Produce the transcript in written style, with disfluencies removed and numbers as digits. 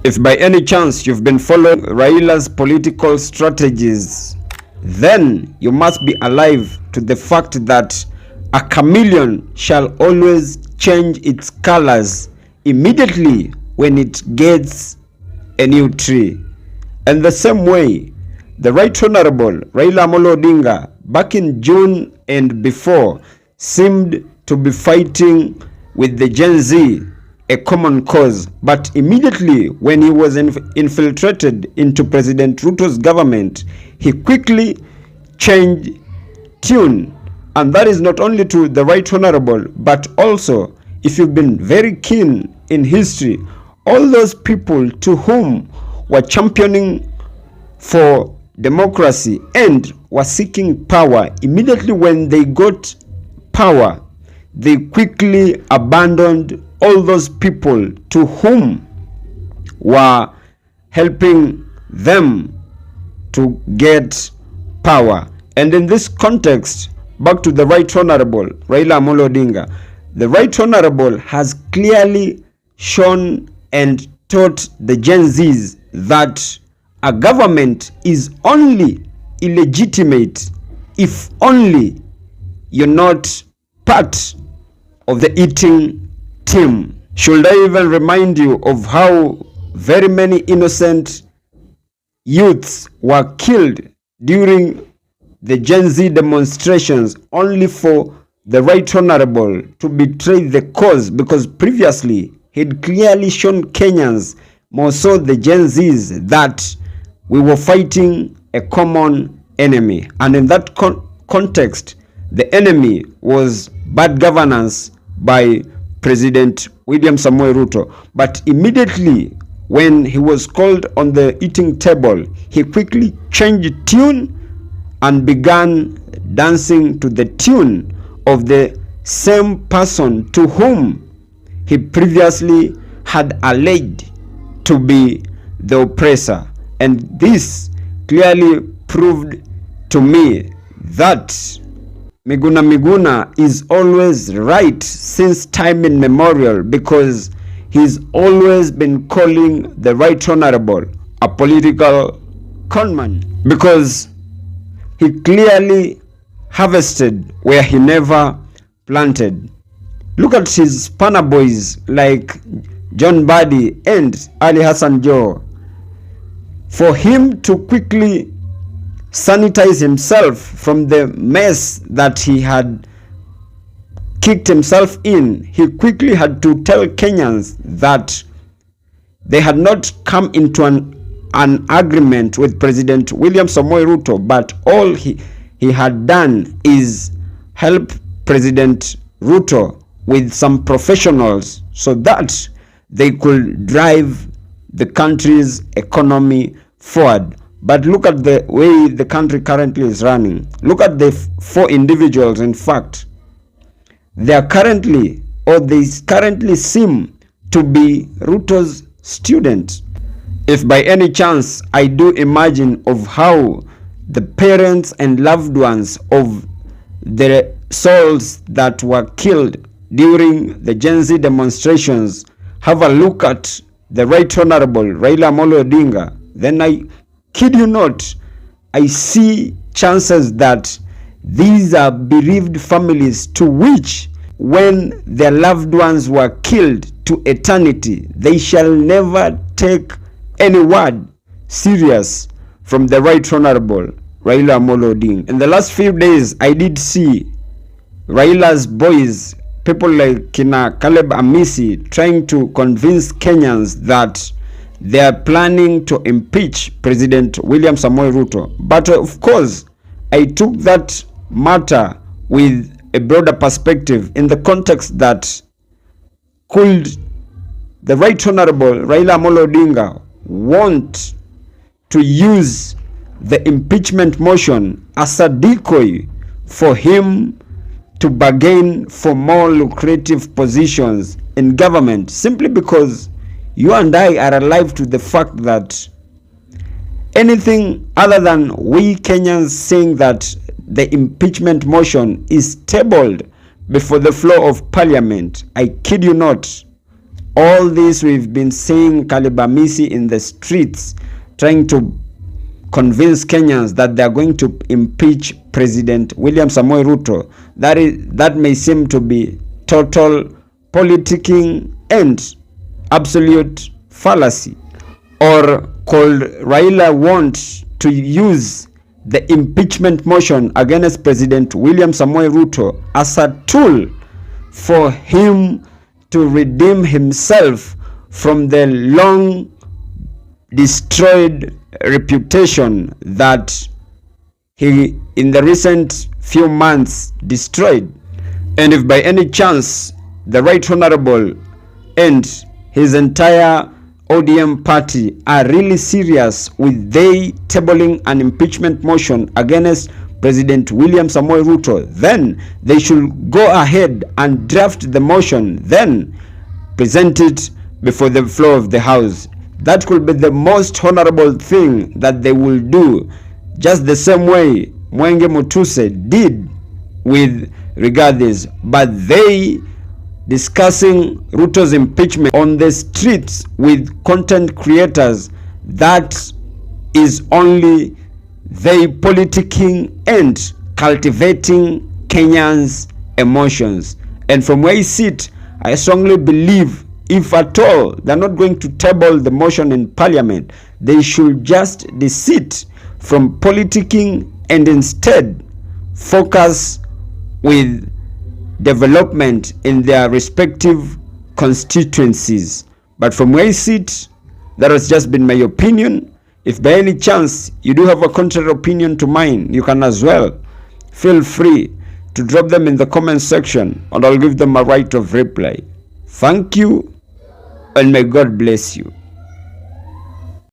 If by any chance you've been following Raila's political strategies, then you must be alive to the fact that a chameleon shall always change its colors immediately when it gets a new tree. And the same way, the Right Honorable Raila Amolo Odinga back in June and before seemed to be fighting with the Gen Z, a common cause, but immediately when he was infiltrated into President Ruto's government, he quickly changed tune. And that is not only to the Right Honorable, but also, if you've been very keen in history, all those people to whom were championing for democracy and were seeking power, immediately when they got power, they quickly abandoned all those people to whom were helping them to get power. And in this context, back to the Right Honorable Raila Amolo Odinga, the Right Honorable has clearly shown and taught the Gen Zs that a government is only illegitimate if only you're not part of the eating team. Should I even remind you of how very many innocent youths were killed during the Gen Z demonstrations only for the Right Honorable to betray the cause, because previously he'd clearly shown Kenyans, more so the Gen Zs, that we were fighting a common enemy. And in that context, the enemy was bad governance by President William Samoei Ruto. But immediately when he was called on the eating table, he quickly changed tune and began dancing to the tune of the same person to whom he previously had alleged to be the oppressor. And this clearly proved to me that Miguna is always right since time immemorial, because he's always been calling the Right Honorable a political conman, because he clearly harvested where he never planted. Look at his spanner boys like John Badi and Ali Hassan Joho. For him to quickly sanitize himself from the mess that he had kicked himself in, he quickly had to tell Kenyans that they had not come into an agreement with President William Samoei Ruto, but all he had done is help President Ruto with some professionals so that they could drive the country's economy forward. But look at the way the country currently is running. Look at the four individuals, in fact. They currently seem to be Ruto's students. If by any chance I do imagine of how the parents and loved ones of the souls that were killed during the Gen Z demonstrations have a look at the Right Honorable Raila Amolo Odinga, then I kid you not, I see chances that these are bereaved families to which, when their loved ones were killed to eternity, they shall never take any word serious from the Right Honorable Raila Amolo Odinga. In the last few days, I did see Raila's boys, people like Kina Caleb Amisi, trying to convince Kenyans that they are planning to impeach President William Samoei Ruto. But of course, I took that matter with a broader perspective, in the context that could the Right Honorable Raila Amolo Odinga want to use the impeachment motion as a decoy for him to bargain for more lucrative positions in government, simply because you and I are alive to the fact that anything other than we Kenyans saying that the impeachment motion is tabled before the floor of parliament, I kid you not, all this we've been seeing Kalibamisi in the streets trying to convince Kenyans that they are going to impeach President William Samoei Ruto, that may seem to be total politicking and absolute fallacy. Or could Raila want to use the impeachment motion against President William Samoei Ruto as a tool for him to redeem himself from the long destroyed reputation that he in the recent few months destroyed? And if by any chance the Right Honorable and his entire ODM party are really serious with they tabling an impeachment motion against President William Samoei Ruto, then they should go ahead and draft the motion, then present it before the floor of the House. That could be the most honorable thing that they will do, just the same way Mwenge Mutuse did with Rigathis. But they discussing Ruto's impeachment on the streets with content creators, that is only they politicking and cultivating Kenyans' emotions. And from where I sit, I strongly believe if at all they're not going to table the motion in parliament, they should just desist from politicking and instead focus with development in their respective constituencies. But from where I sit, that has just been my opinion. If by any chance you do have a contrary opinion to mine, you can as well feel free to drop them in the comment section and I'll give them a right of reply. Thank you and may God bless you.